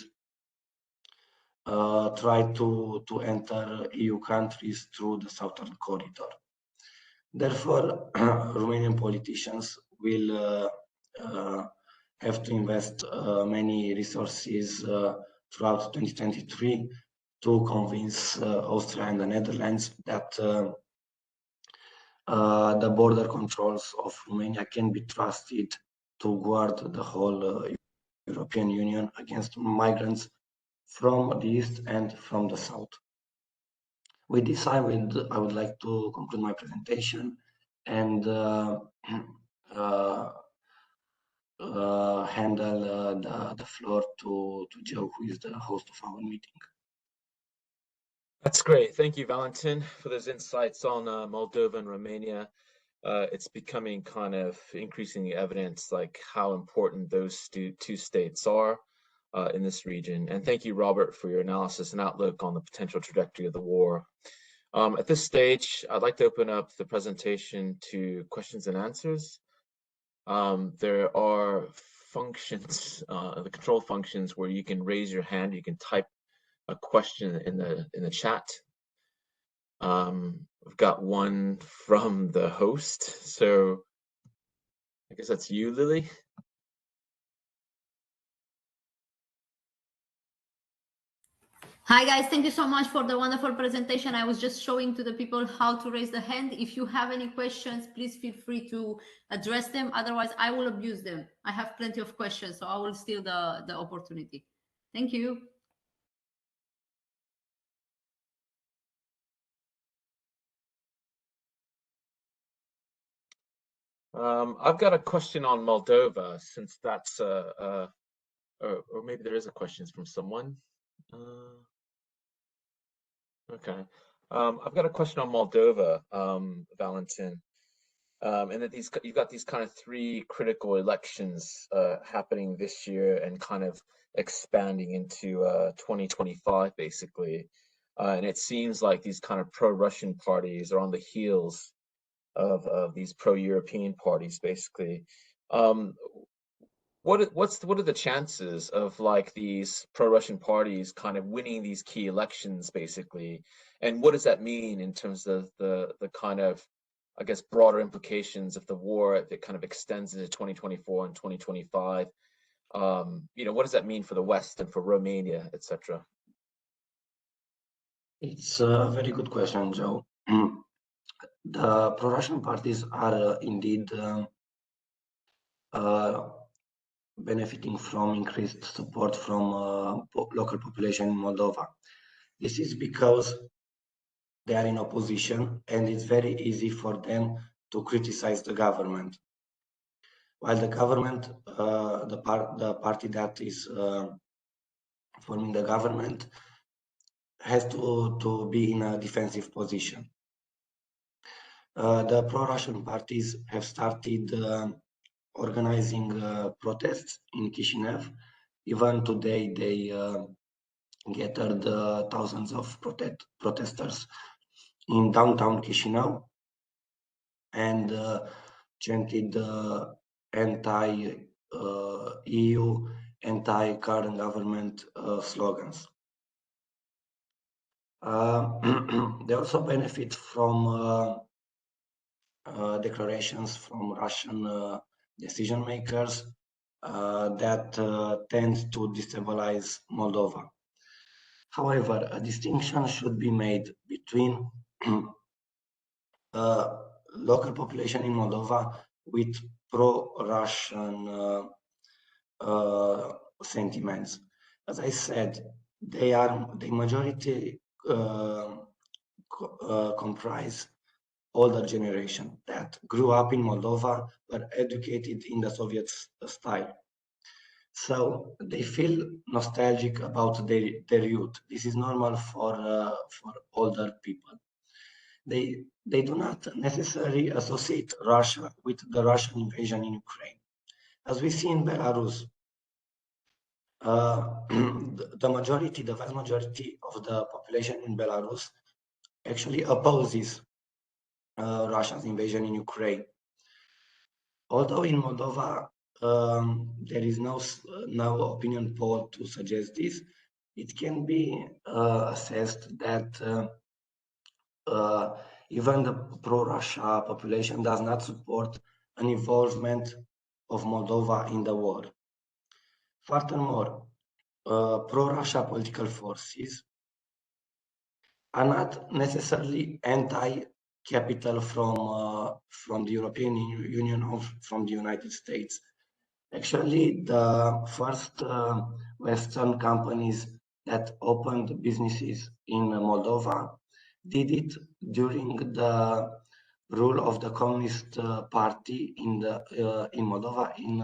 try to enter EU countries through the southern corridor. Therefore, Romanian politicians will have to invest many resources throughout 2023 to convince Austria and the Netherlands that the border controls of Romania can be trusted to guard the whole European Union against migrants from the east and from the south. With this, I would like to conclude my presentation and handle the floor to Joe, who is the host of our meeting. That's great. Thank you, Valentin, for those insights on Moldova and Romania. It's becoming kind of increasingly evident like how important those two states are in this region. And thank you, Robert, for your analysis and outlook on the potential trajectory of the war. At this stage, I'd like to open up the presentation to questions and answers. There are functions, the control functions, where you can raise your hand, you can type a question in the chat. We've got one from the host, so I guess that's you, Lily. Hi guys, thank you so much for the wonderful presentation. I was just showing to the people how to raise the hand. If you have any questions, please feel free to address them. Otherwise, I will abuse them. I have plenty of questions, so I will steal the opportunity. Thank you. I've got a question on Moldova, since that's or maybe there is a question from someone. Okay, I've got a question on Moldova, Valentin, and that you've got these kind of three critical elections happening this year and kind of expanding into 2025, basically, and it seems like these kind of pro-Russian parties are on the heels of these pro-European parties, basically. What are the chances of like these pro-Russian parties kind of winning these key elections, basically, and what does that mean in terms of the kind of, I guess, broader implications of the war if it kind of extends into 2024 and 2025? You know, what does that mean for the West and for Romania, etc.? It's a very good question, Joe. The pro-Russian parties are indeed benefiting from increased support from local population in Moldova. This is because they are in opposition and it's very easy for them to criticize the government. While the government, the party that is forming the government has to be in a defensive position. The pro-Russian parties have started organizing protests in Chisinau. Even today, they gathered thousands of protesters in downtown Chisinau and chanted anti-EU, anti-current government slogans. They also benefit from declarations from Russian decision makers that tend to destabilize Moldova. However, a distinction should be made between local population in Moldova with pro-Russian sentiments. As I said, the majority comprise older generation that grew up in Moldova, were educated in the Soviet style. So they feel nostalgic about their youth. This is normal for older people. They do not necessarily associate Russia with the Russian invasion in Ukraine. As we see in Belarus, the vast majority of the population in Belarus actually opposes Russia's invasion in Ukraine. Although in Moldova, there is no opinion poll to suggest this, it can be assessed that even the pro-Russia population does not support an involvement of Moldova in the war. Furthermore, pro-Russia political forces are not necessarily anti-capital from the European Union or from the United States. Actually, the first Western companies that opened businesses in Moldova did it during the rule of the Communist Party in Moldova in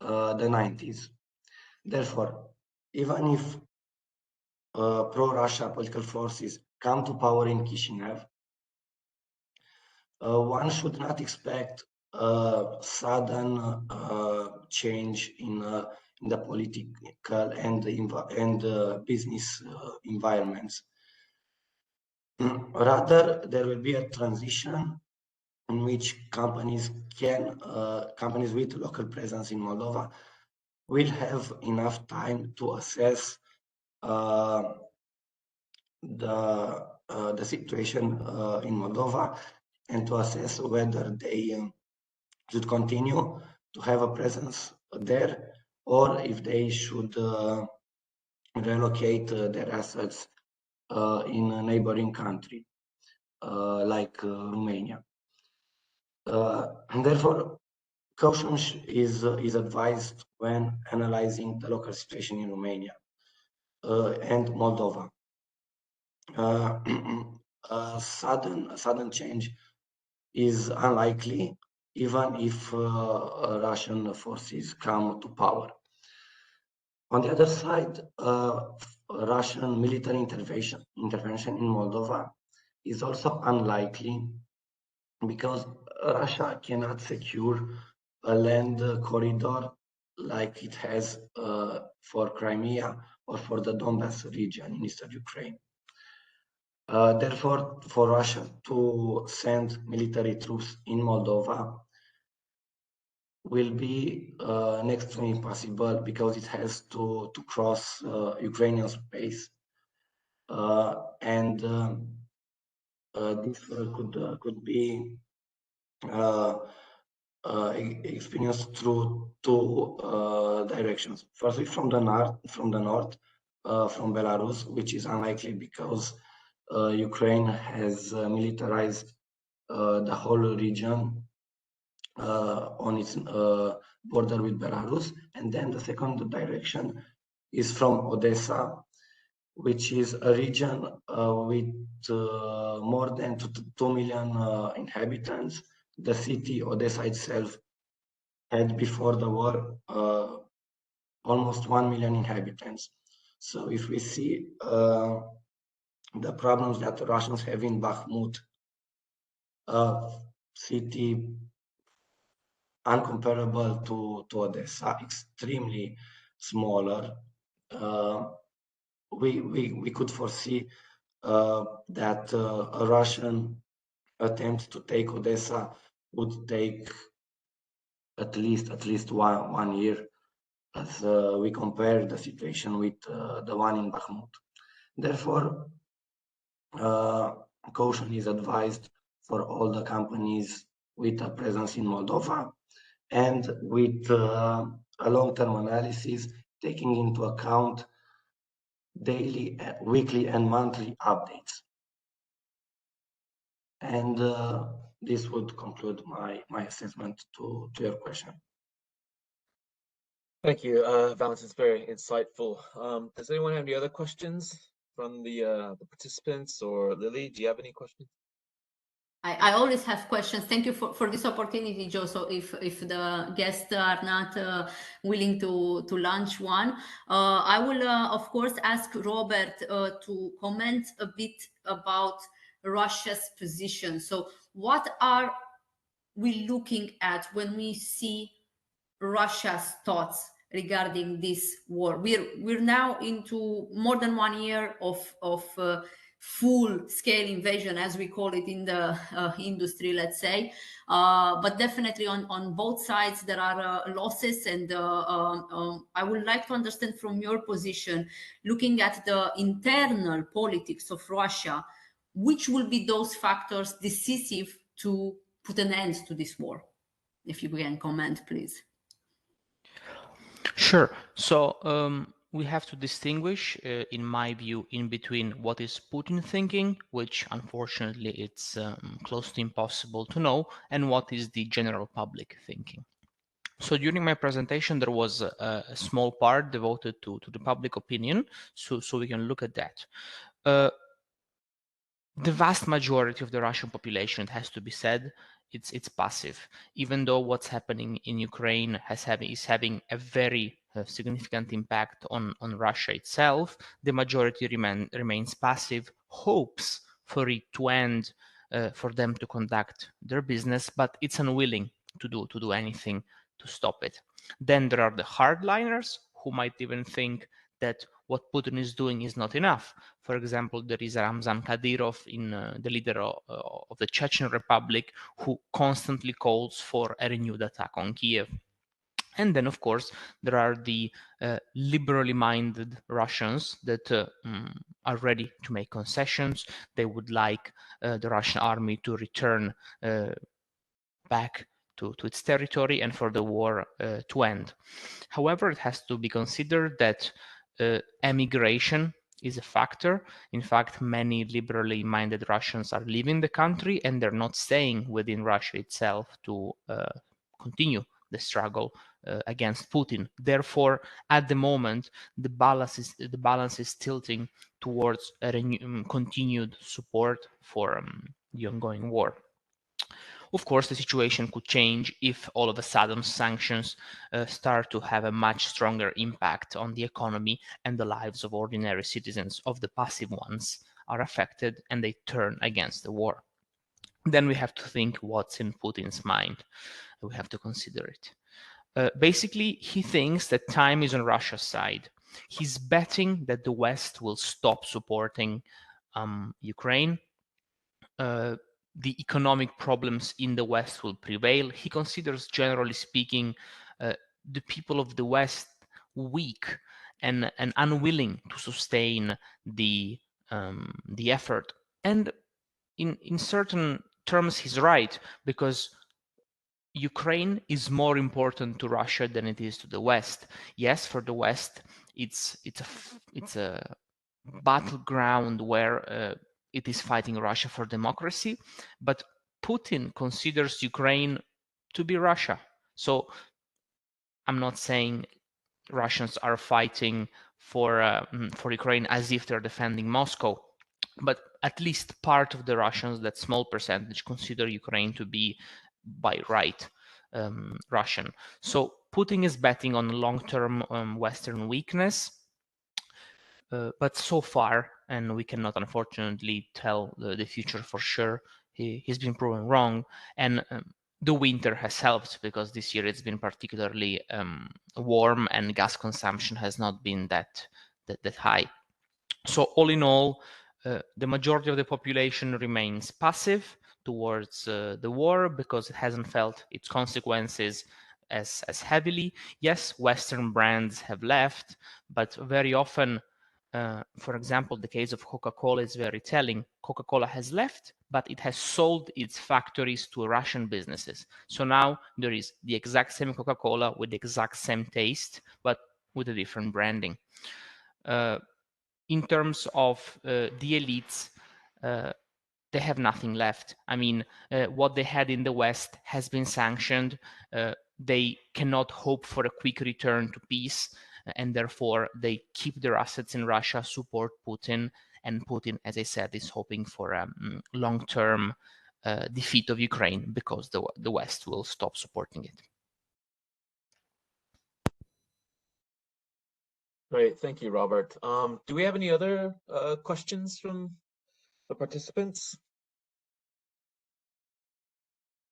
the 90s. Therefore, even if pro-Russia political forces come to power in Chisinau, one should not expect a sudden change in the political and business environments. Rather, there will be a transition in which companies with local presence in Moldova will have enough time to assess the situation in Moldova and to assess whether they should continue to have a presence there or if they should relocate their assets in a neighboring country like Romania. And therefore, caution is advised when analyzing the local situation in Romania and Moldova. A sudden change is unlikely, even if Russian forces come to power. On the other side, Russian military intervention in Moldova is also unlikely because Russia cannot secure a land corridor like it has for Crimea or for the Donbass region in eastern Ukraine. Therefore, for Russia to send military troops in Moldova will be next to impossible because it has to cross Ukrainian space, and this could be experienced through two directions. Firstly, from the north, from Belarus, which is unlikely because Ukraine has militarized the whole region on its border with Belarus. And then the second direction is from Odessa, which is a region with more than 2 million inhabitants. The city, Odessa itself, had before the war almost 1 million inhabitants. So if we see the problems that the Russians have in Bakhmut, city uncomparable to Odessa, extremely smaller, we could foresee that a Russian attempt to take Odessa would take at least one year, as we compare the situation with the one in Bakhmut. Therefore, caution is advised for all the companies with a presence in Moldova and with a long-term analysis taking into account daily, weekly, and monthly updates. And this would conclude my assessment to your question. Thank you, Valentin. It's very insightful. Does anyone have any other questions from the participants, or Lily? Do you have any questions? I always have questions. Thank you for this opportunity, Joe. So if the guests are not willing to launch one, I will of course ask Robert to comment a bit about Russia's position. So what are we looking at when we see Russia's thoughts regarding this war? We're now into more than 1 year of full-scale invasion, as we call it in the industry, let's say. But definitely on both sides there are losses, and I would like to understand from your position, looking at the internal politics of Russia, which will be those factors decisive to put an end to this war? If you can comment, please. Sure. So we have to distinguish, in my view, in between what is Putin thinking, which unfortunately it's close to impossible to know, and what is the general public thinking. So during my presentation, there was a small part devoted to the public opinion, so we can look at that. The vast majority of the Russian population, it has to be said, it's passive. Even though what's happening in Ukraine is having a very significant impact on Russia itself, the majority remains passive, hopes for it to end, for them to conduct their business, but it's unwilling to do anything to stop it. Then there are the hardliners who might even think that what Putin is doing is not enough. For example, there is Ramzan Kadyrov, the leader of the Chechen Republic, who constantly calls for a renewed attack on Kiev. And then, of course, there are the liberally minded Russians that are ready to make concessions. They would like the Russian army to return back to its territory and for the war to end. However, it has to be considered that emigration is a factor. In fact, many liberally minded Russians are leaving the country, and they're not staying within Russia itself to continue the struggle against Putin. Therefore, at the moment, the balance is tilting towards a continued support for the ongoing war. Of course, the situation could change if all of a sudden sanctions start to have a much stronger impact on the economy, and the lives of ordinary citizens, of the passive ones, are affected and they turn against the war. Then we have to think what's in Putin's mind. We have to consider it. Basically, he thinks that time is on Russia's side. He's betting that the West will stop supporting Ukraine. The economic problems in the West will prevail. He considers, generally speaking, the people of the West weak and unwilling to sustain the effort. And in certain terms, he's right, because Ukraine is more important to Russia than it is to the West. Yes, for the West, it's a battleground where it is fighting Russia for democracy, but Putin considers Ukraine to be Russia. So I'm not saying Russians are fighting for Ukraine as if they're defending Moscow, but at least part of the Russians, that small percentage, consider Ukraine to be by right Russian. So Putin is betting on long-term Western weakness. But so far, and we cannot unfortunately tell the future for sure, he's been proven wrong. And the winter has helped, because this year it's been particularly warm and gas consumption has not been that high. So all in all, the majority of the population remains passive towards the war because it hasn't felt its consequences as heavily. Yes, Western brands have left, but very often, for example, the case of Coca-Cola is very telling. Coca-Cola has left, but it has sold its factories to Russian businesses. So now there is the exact same Coca-Cola with the exact same taste, but with a different branding. In terms of the elites, they have nothing left. I mean, what they had in the West has been sanctioned. They cannot hope for a quick return to peace, and therefore they keep their assets in Russia, support Putin, and Putin, as I said, is hoping for a long-term defeat of Ukraine because the West will stop supporting it. Great, thank you, Robert. Do we have any other questions from the participants?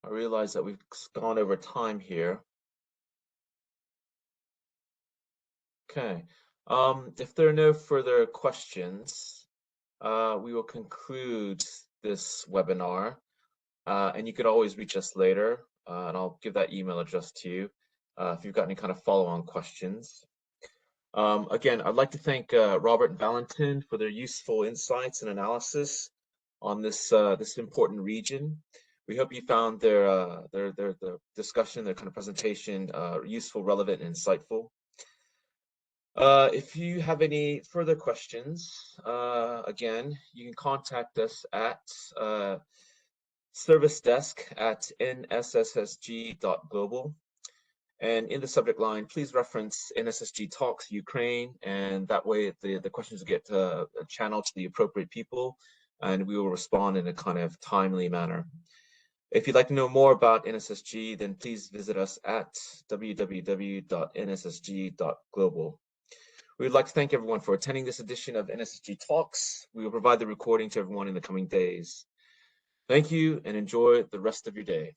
I realize that we've gone over time here. Okay, if there are no further questions, we will conclude this webinar, and you could always reach us later, and I'll give that email address to you if you've got any kind of follow-on questions. Again, I'd like to thank Robert and Valentin for their useful insights and analysis on this this important region. We hope you found their discussion, their kind of presentation useful, relevant, and insightful. If you have any further questions, again, you can contact us at service desk at nssg.global. And in the subject line, please reference NSSG Talks Ukraine, and that way the questions will get channeled to the appropriate people, and we will respond in a kind of timely manner. If you'd like to know more about NSSG, then please visit us at www.nssg.global. We would like to thank everyone for attending this edition of NSSG Talks. We will provide the recording to everyone in the coming days. Thank you, and enjoy the rest of your day.